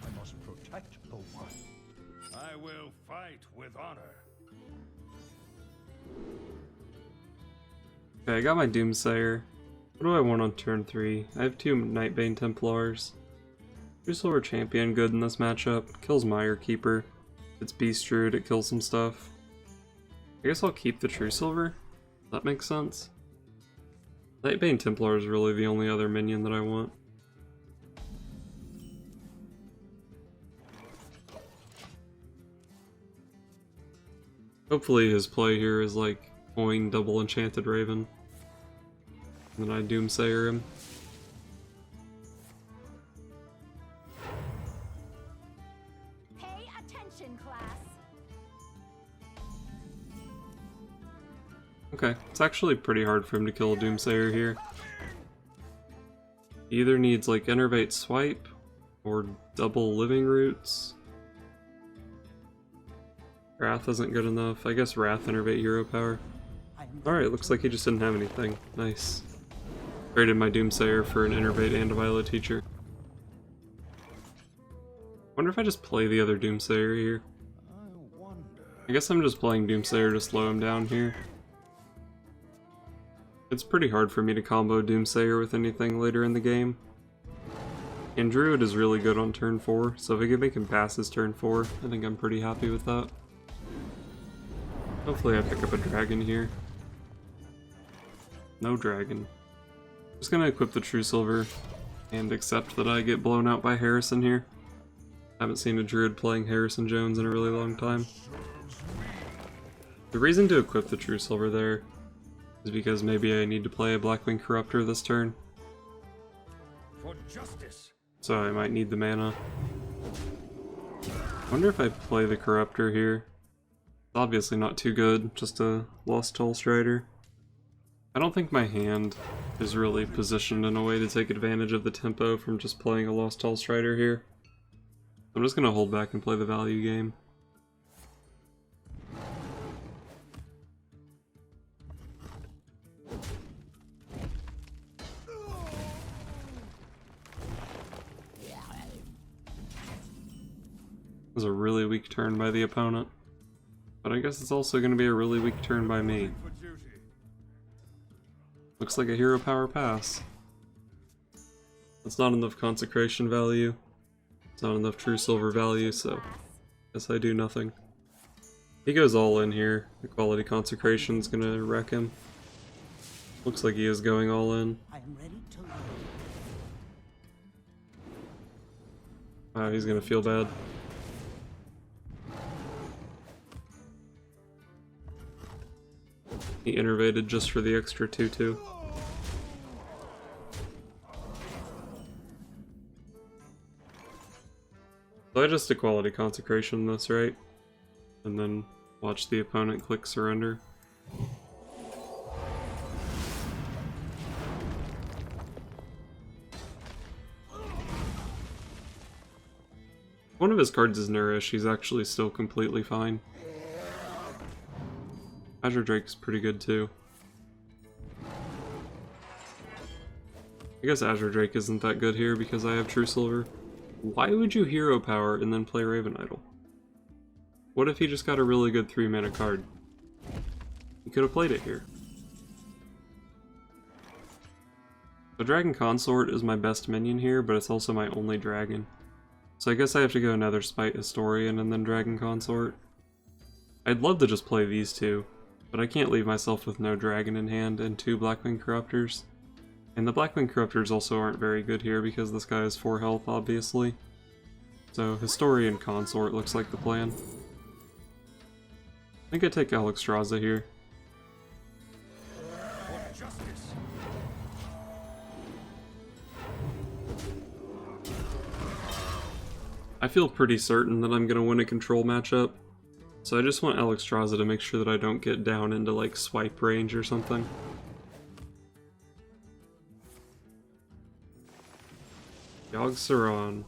I must protect the one. I will fight with honor. Okay, I got my Doomsayer. What do I want on turn 3? I have 2 Nightbane Templars. True Silver Champion good in this matchup. Kills Mire Keeper. It's Beast Druid, it kills some stuff. I guess I'll keep the True Silver. That makes sense. Nightbane Templar is really the only other minion that I want. Hopefully his play here is like coin double enchanted Raven. And then I Doomsayer him. Pay attention, class. Okay, it's actually pretty hard for him to kill a Doomsayer here. He either needs like Innervate Swipe or double Living Roots. Wrath isn't good enough. I guess Wrath Innervate Hero Power. Alright, looks like he just didn't have anything. Nice. Traded my Doomsayer for an Innervate and a Violet Teacher. Wonder if I just play the other Doomsayer here. I guess I'm just playing Doomsayer to slow him down here. It's pretty hard for me to combo Doomsayer with anything later in the game. And Druid is really good on turn 4, so if I can make him pass his turn 4, I think I'm pretty happy with that. Hopefully I pick up a dragon here. No dragon. Just gonna equip the True Silver and accept that I get blown out by Harrison here. Haven't seen a Druid playing Harrison Jones in a really long time. The reason to equip the True Silver there is because maybe I need to play a Blackwing Corruptor this turn. For justice. So I might need the mana. Wonder if I play the Corruptor here. It's obviously not too good, just a Lost Toll Strider. I don't think my hand is really positioned in a way to take advantage of the tempo from just playing a Lost Toll Strider here. I'm just gonna hold back and play the value game. It was a really weak turn by the opponent. But I guess it's also going to be a really weak turn by me. Looks like a hero power pass. That's not enough consecration value. It's not enough true silver value, so I guess I do nothing. He goes all in here. Equality consecration's gonna wreck him. Looks like he is going all in. Wow, he's gonna feel bad. He innervated just for the extra 2/2. So I just equality consecration this, right? And then watch the opponent click surrender. One of his cards is Nourish, he's actually still completely fine. Azure Drake's pretty good too. I guess Azure Drake isn't that good here because I have True Silver. Why would you hero power and then play Raven Idol? What if he just got a really good 3-mana card? He could have played it here. So Dragon Consort is my best minion here, but it's also my only dragon. So I guess I have to go Netherspite Historian and then Dragon Consort. I'd love to just play these two, but I can't leave myself with no dragon in hand and 2 Blackwing Corruptors. And the Blackwing Corruptors also aren't very good here because this guy has 4 health, obviously. So Historian Consort looks like the plan. I think I take Alexstrasza here. I feel pretty certain that I'm going to win a control matchup, so I just want Alexstrasza to make sure that I don't get down into like swipe range or something. Yogg-Saron.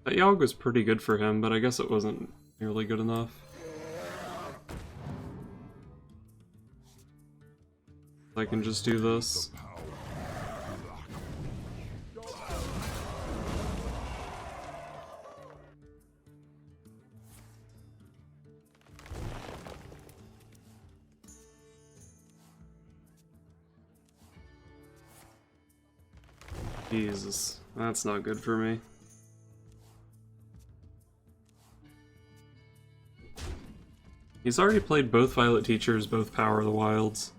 That Yogg was pretty good for him, but I guess it wasn't nearly good enough. I can just do this. Jesus, that's not good for me. He's already played both Violet Teachers, both Power of the Wilds.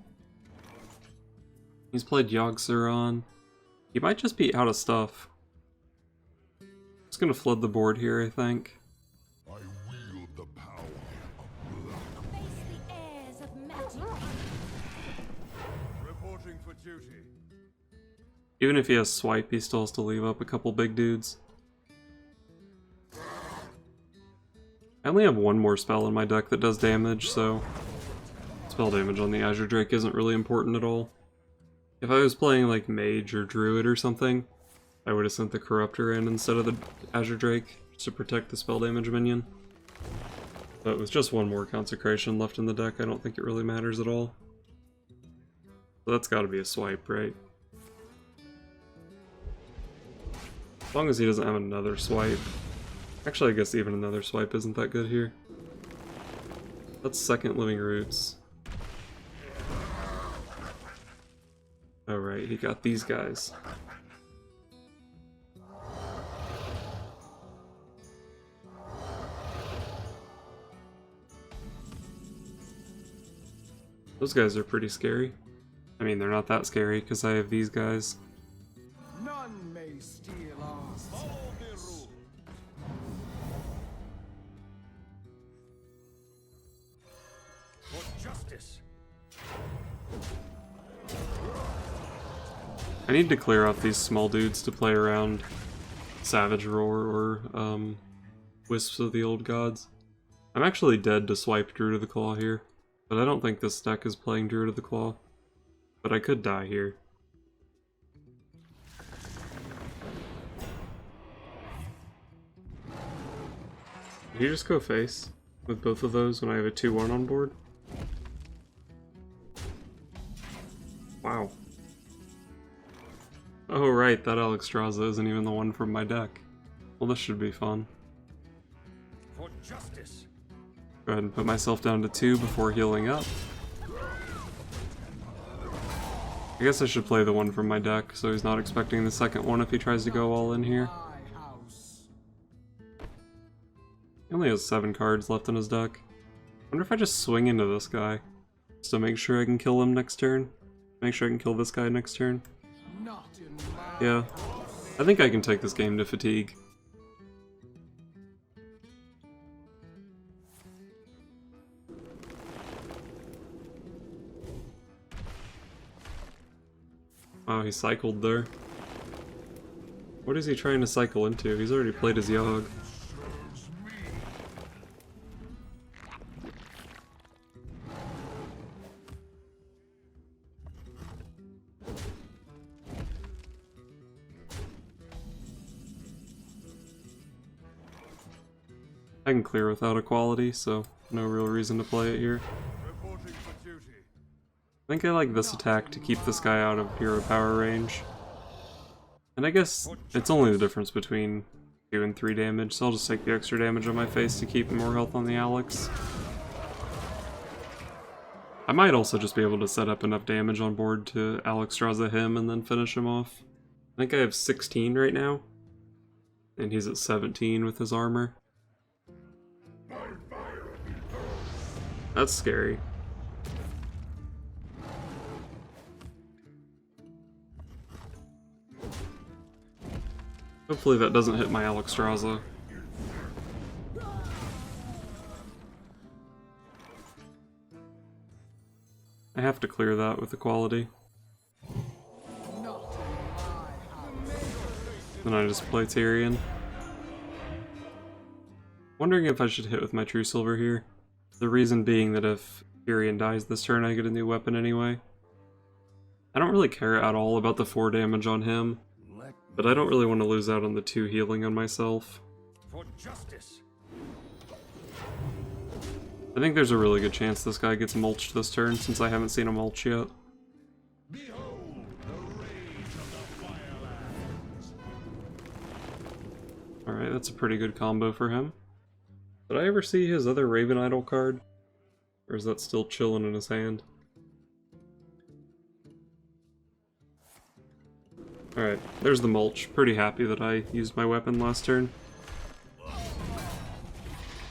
He's played Yogg-Saron. He might just be out of stuff. Just gonna flood the board here, I think. I wield the power of Face the airs of magic. Reporting for duty. Even if he has Swipe, he still has to leave up a couple big dudes. I only have one more spell in my deck that does damage, so spell damage on the Azure Drake isn't really important at all. If I was playing like Mage or Druid or something, I would have sent the Corruptor in instead of the Azure Drake, just to protect the spell damage minion. But with just one more Consecration left in the deck, I don't think it really matters at all. So that's gotta be a Swipe, right? As long as he doesn't have another Swipe. Actually, I guess even another Swipe isn't that good here. That's second Living Roots. Oh right, he got these guys. Those guys are pretty scary. I mean, they're not that scary because I have these guys. none may steal our Follow the rule. For justice. I need to clear off these small dudes to play around Savage Roar or Wisps of the Old Gods. I'm actually dead to swipe Druid of the Claw here, but I don't think this deck is playing Druid of the Claw. But I could die here. Did you just go face with both of those when I have a 2-1 on board? Wow. Oh right, that Alexstrasza isn't even the one from my deck. Well, this should be fun. For justice. Go ahead and put myself down to 2 before healing up. I guess I should play the one from my deck, so he's not expecting the second one if he tries to go all in here. my house. He only has 7 cards left in his deck. Wonder if I just swing into this guy, just to make sure I can kill him next turn. Make sure I can kill this guy next turn. Not in my Yeah, I think I can take this game to fatigue. Oh, he cycled there. What is he trying to cycle into? He's already played his Yogg. I can clear without equality, so no real reason to play it here. Reporting for duty. I think I like this attack to keep this guy out of hero power range. And I guess it's only the difference between 2 and 3 damage, so I'll just take the extra damage on my face to keep more health on the Alex. I might also just be able to set up enough damage on board to Alexstrasza him and then finish him off. I think I have 16 right now, and he's at 17 with his armor. That's scary. Hopefully that doesn't hit my Alexstrasza. I have to clear that with equality. Then I just play Tyrion. Wondering if I should hit with my True Silver here. The reason being that if Tyrion dies this turn, I get a new weapon anyway. I don't really care at all about the 4 damage on him, but I don't really want to lose out on the 2 healing on myself. For justice. I think there's a really good chance this guy gets mulched this turn, since I haven't seen a mulch yet. Behold the rage of the Firelands. Alright, that's a pretty good combo for him. Did I ever see his other Raven Idol card? Or is that still chilling in his hand? Alright, there's the mulch. Pretty happy that I used my weapon last turn.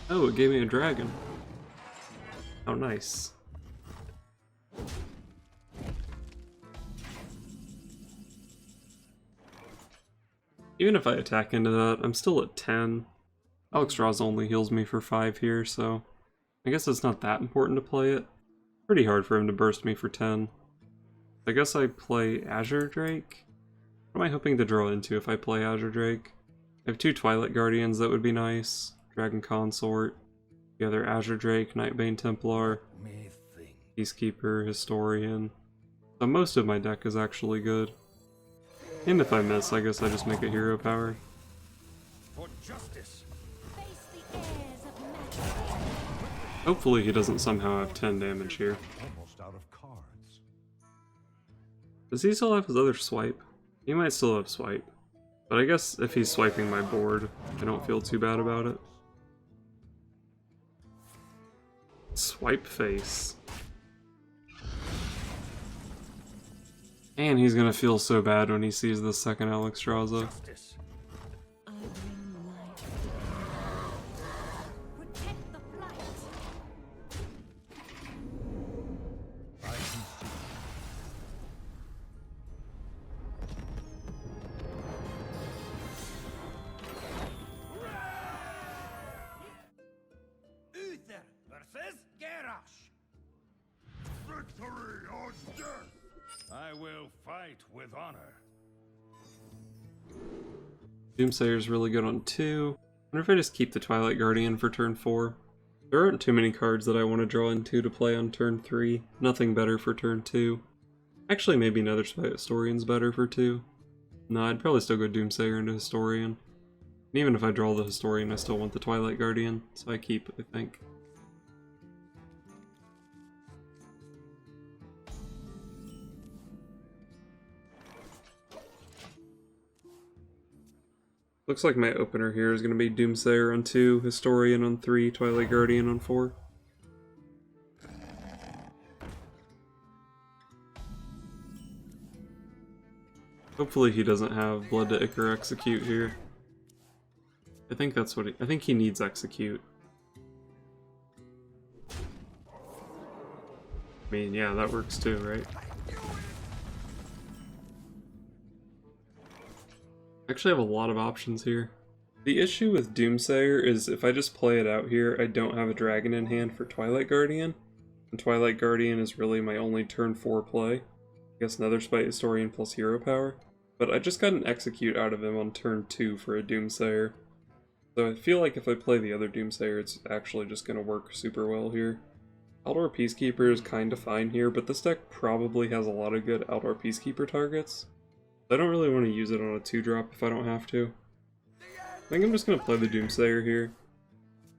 Oh, it gave me a dragon. Oh, nice. Even if I attack into that, I'm still at 10. Alexstrasza only heals me for 5 here, so I guess it's not that important to play it. Pretty hard for him to burst me for 10. I guess I play Azure Drake? What am I hoping to draw into if I play Azure Drake? I have 2 Twilight Guardians that would be nice. Dragon Consort. The other Azure Drake, Nightbane Templar, Peacekeeper, Historian. So most of my deck is actually good. And if I miss, I guess I just make a hero power. For justice. Face the airs of majesty. Hopefully he doesn't somehow have 10 damage here. Almost out of cards. Does he still have his other swipe? He might still have swipe. But I guess if he's swiping my board, I don't feel too bad about it. Swipe face. And he's gonna feel so bad when he sees the second Alexstrasza. Justice. I bring life. Protect the flight. I can see. Uther versus Garrosh. Victory or death. I will fight with honor. Doomsayer's really good on 2. I wonder if I just keep the Twilight Guardian for turn 4. There aren't too many cards that I want to draw into to play on turn 3. Nothing better for turn 2. Actually, maybe Netherspite Historian's better for 2. No, I'd probably still go Doomsayer into Historian. And even if I draw the Historian, I still want the Twilight Guardian, so I keep it, I think. Looks like my opener here is going to be Doomsayer on 2, Historian on 3, Twilight Guardian on 4. Hopefully he doesn't have Blood to Ichor Execute here. I think that's what I think he needs Execute. I mean, yeah, that works too, right? Actually have a lot of options here. The issue with Doomsayer is if I just play it out here, I don't have a dragon in hand for Twilight Guardian. And Twilight Guardian is really my only turn 4 play. I guess Netherspite Historian plus hero power. But I just got an Execute out of him on turn 2 for a Doomsayer. So I feel like if I play the other Doomsayer, it's actually just going to work super well here. Outdoor Peacekeeper is kind of fine here, but this deck probably has a lot of good Outdoor Peacekeeper targets. I don't really want to use it on a 2-drop if I don't have to. I think I'm just going to play the Doomsayer here.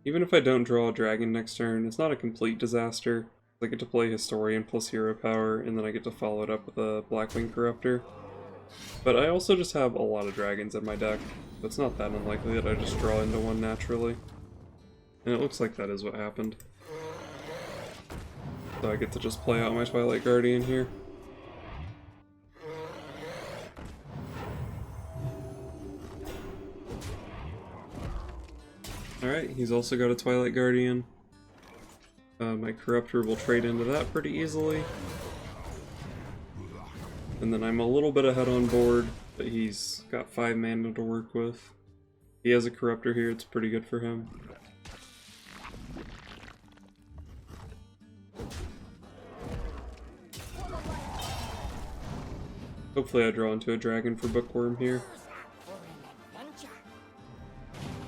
Even if I don't draw a dragon next turn, it's not a complete disaster. I get to play Historian plus hero power, and then I get to follow it up with a Blackwing Corruptor. But I also just have a lot of dragons in my deck, so it's not that unlikely that I just draw into one naturally. And it looks like that is what happened. So I get to just play out my Twilight Guardian here. Alright, he's also got a Twilight Guardian. My Corruptor will trade into that pretty easily. And then I'm a little bit ahead on board, but he's got 5 mana to work with. He has a Corruptor here, it's pretty good for him. Hopefully I draw into a dragon for Bookworm here.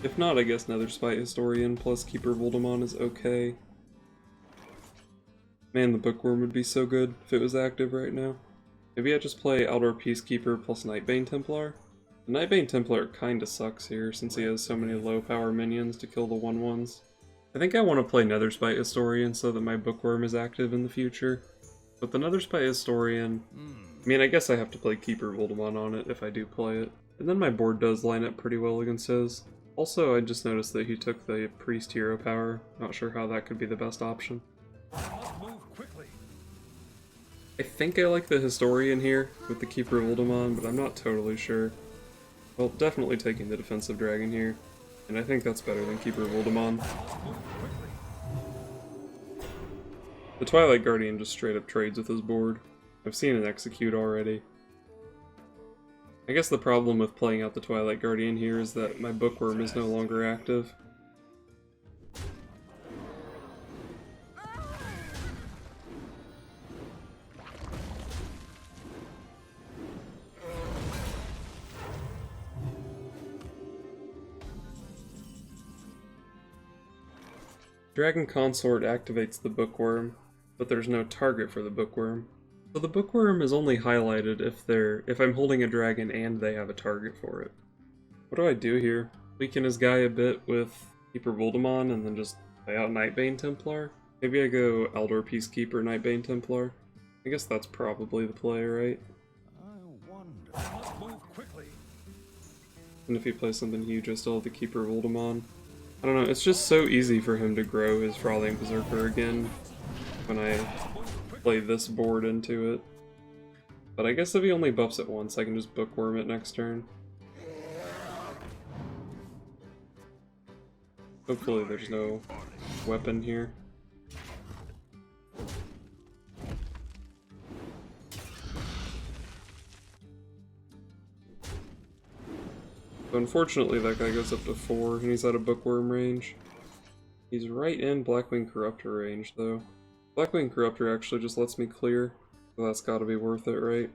If not, I guess Netherspite Historian plus Keeper Voldemort is okay. Man, the Bookworm would be so good if it was active right now. Maybe I just play Outdoor Peacekeeper plus Nightbane Templar? The Nightbane Templar kinda sucks here since he has so many low power minions to kill the 1/1s. I think I want to play Netherspite Historian so that my Bookworm is active in the future. But the Netherspite Historian... I mean, I guess I have to play Keeper Voldemort on it if I do play it. And then my board does line up pretty well against his. Also, I just noticed that he took the Priest Hero power. Not sure how that could be the best option. Move quickly. I think I like the Historian here with the Keeper Voldemort, but I'm not totally sure. Well, definitely taking the Defensive Dragon here. And I think that's better than Keeper Voldemort. The Twilight Guardian just straight up trades with his board. I've seen it execute already. I guess the problem with playing out the Twilight Guardian here is that my Bookworm is no longer active. Dragon Consort activates the Bookworm, but there's no target for the Bookworm. So the Bookworm is only highlighted if I'm holding a dragon and they have a target for it. What do I do here? Weaken his guy a bit with Keeper Voldemort and then just play out Nightbane Templar? Maybe I go Eldar Peacekeeper Nightbane Templar? I guess that's probably the play, right? I wonder. Move quickly. And if he plays something huge, I still have the Keeper Voldemort. I don't know, it's just so easy for him to grow his Frothing Berserker again when I play this board into it. But I guess if he only buffs it once, I can just Bookworm it next turn. Hopefully there's no weapon here. So unfortunately that guy goes up to 4 and he's out of Bookworm range. He's right in Blackwing Corruptor range though. Blackwing Corruptor actually just lets me clear, so that's gotta be worth it, right?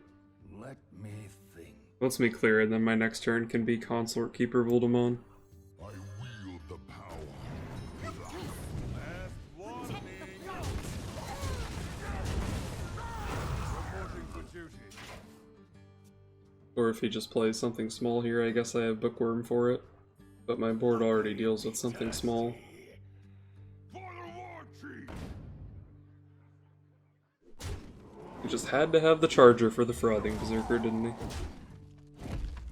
Let me think. Lets me clear and then my next turn can be Consort Keeper Voldemort. I wield the power. Last warning. Reporting for duty. Or if he just plays something small here, I guess I have Bookworm for it. But my board already deals with something small. For the war chief. He just had to have the Charger for the Frothing Berserker, didn't he?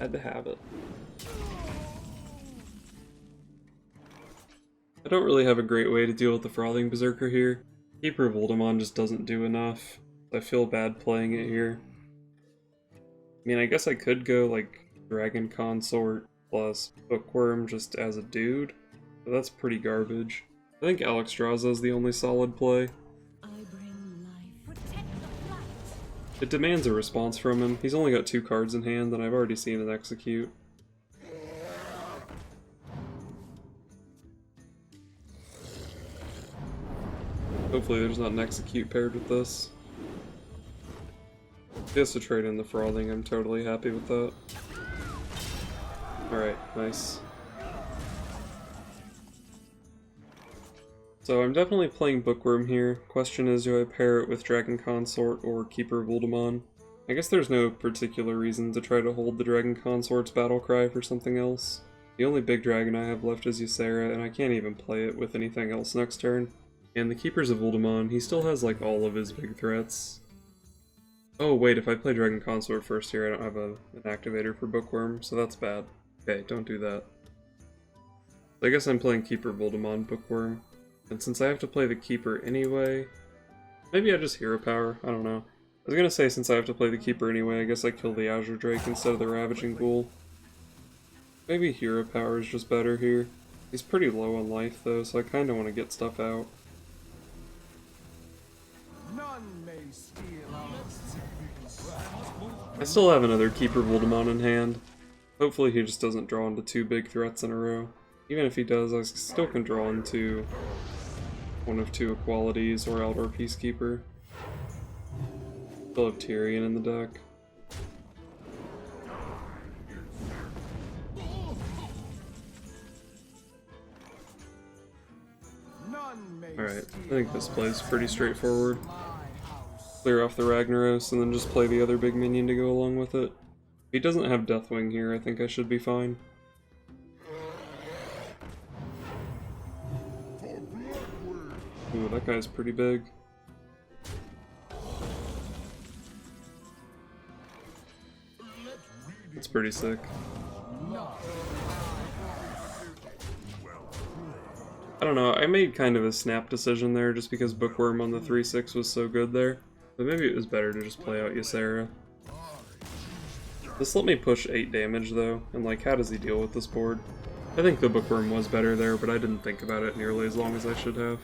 Had to have it. I don't really have a great way to deal with the Frothing Berserker here. Keeper Voldemort just doesn't do enough. I feel bad playing it here. I mean, I guess I could go like Dragon Consort plus Bookworm just as a dude, but that's pretty garbage. I think Alexstrasza is the only solid play. I bring life. Protect the flight. It demands a response from him. He's only got 2 cards in hand, and I've already seen it execute. Hopefully there's not an execute paired with this. If he has to trade in the Frothing, I'm totally happy with that. Alright, nice. So I'm definitely playing Bookworm here. Question is, do I pair it with Dragon Consort or Keeper Voldemort? I guess there's no particular reason to try to hold the Dragon Consort's battle cry for something else. The only big dragon I have left is Ysera, and I can't even play it with anything else next turn. And the Keepers of Voldemort, he still has like all of his big threats. Oh wait, if I play Dragon Consort first here, I don't have an activator for Bookworm, so that's bad. Okay, don't do that. I guess I'm playing Keeper Voldemort Bookworm. And since I have to play the Keeper anyway, maybe I just Hero Power, I don't know. I was gonna say since I have to play the Keeper anyway, I guess I kill the Azure Drake instead of the Ravaging Ghoul. Maybe Hero Power is just better here. He's pretty low on life though, so I kinda want to get stuff out. None may steal our secrets. I still have another Keeper Voldemort in hand. Hopefully he just doesn't draw into 2 big threats in a row. Even if he does, I still can draw into one of 2 Equalities or Eldar Peacekeeper. Still have Tyrion in the deck. None Alright, I think this play's pretty straightforward. Clear off the Ragnaros and then just play the other big minion to go along with it. If he doesn't have Deathwing here, I think I should be fine. Ooh, that guy's pretty big. It's pretty sick. I don't know, I made kind of a snap decision there just because Bookworm on the 3/6 was so good there. But maybe it was better to just play out Ysera. This let me push 8 damage though, and like, how does he deal with this board? I think the Bookworm was better there, but I didn't think about it nearly as long as I should have.